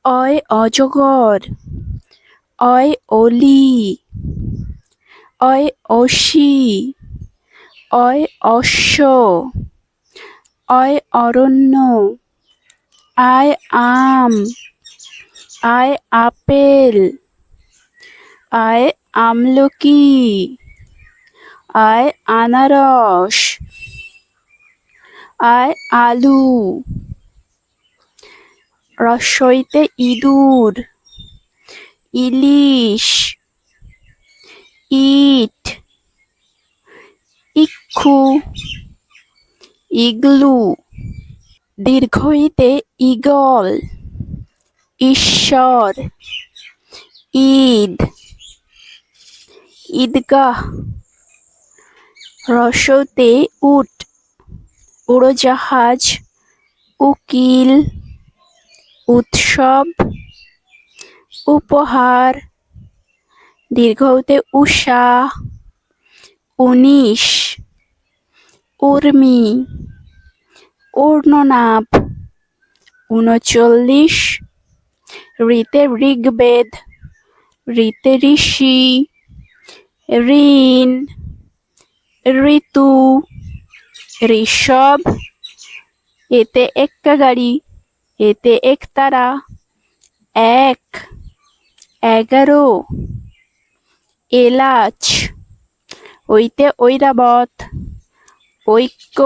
অয় অজগর, অয় অলি, অয় অসি, অয় অশ্ব, অয় অরণ্য, আয় আম, আয় আপেল, আয় আমলকি, আয় আনারস, আয় আলু, রস্বইতে ইঁদুর, ইলিশ, ইট, ইক্ষু, ইগলু, দীর্ঘইতে ঈগল, ঈশ্বর, ঈদ, ঈদগাহ, রসৌতে উট, উড়োজাহাজ, উকিল, উৎসব, উপহার, দীর্ঘউতে উষা, উনিশ, উর্মি, ঊর্ণনাভ, ৩৯, ঋতে ঋগ্বেদ, ঋতে ঋষি, ঋণ, ঋতু, ঋষভ, এতে এক্কা গাড়ি, এতে একতারা, এক, ১১, এলাচ, ঐতে ঐরাবত, ঐক্য,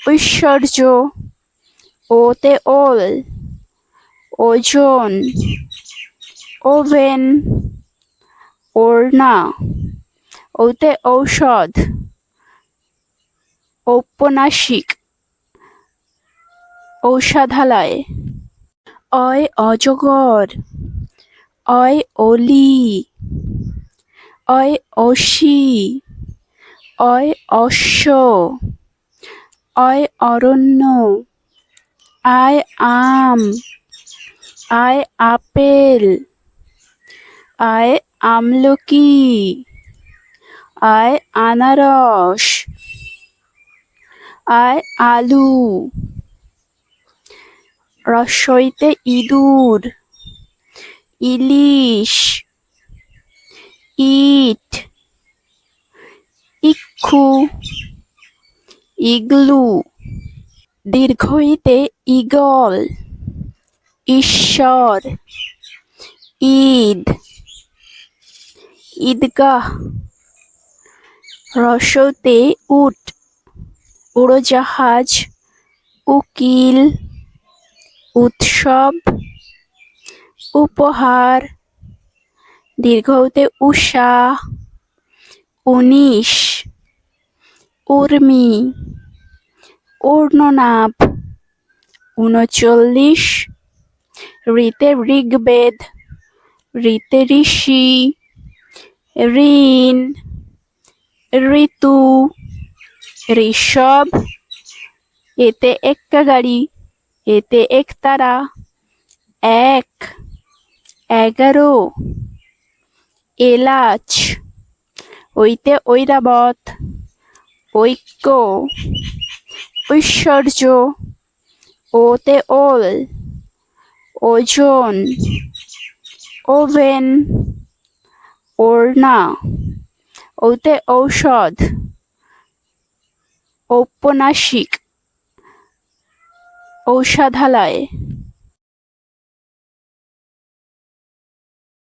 ঐশ্বর্য, ওতে ওল, ওজন, ওভেন, ওড়না, ওতে ঔষধ, ঔপন্যাসিক, ঔষধালয়। অয় অজগর, অয় অলি, অয় অসি, অয় অশ্ব, অয় অরণ্য, আয় আম, আয় আপেল, আয় আমলকি, আয় আনারস, আয় আলু, রস্বইতে ইঁদুর, ইলিশ, ইট, ইক্ষু, ইগলু, দীর্ঘইতে ঈগল, ঈশ্বর, ঈদ, ঈদগাহ, রসৌতে উট, উড়োজাহাজ, উকিল, উৎসব, উপহার, দীর্ঘউতে উষা, উনিশ, উর্মি, ঊর্ণনাভ, ৩৯, ঋতে ঋগ্বেদ, ঋতে ঋষি, ঋণ, ঋতু, ঋষভ, এতে এক্কা গাড়ি, এতে একতারা, এক, ১১, এলাচ, ঐতে ঐরাবত, ঐক্য, ঐশ্বর্য, ওতে ওল, ওজন, ওভেন, ওড়না, ওতে ঔষধ, ঔপন্যাসিক, ঔষধালয়।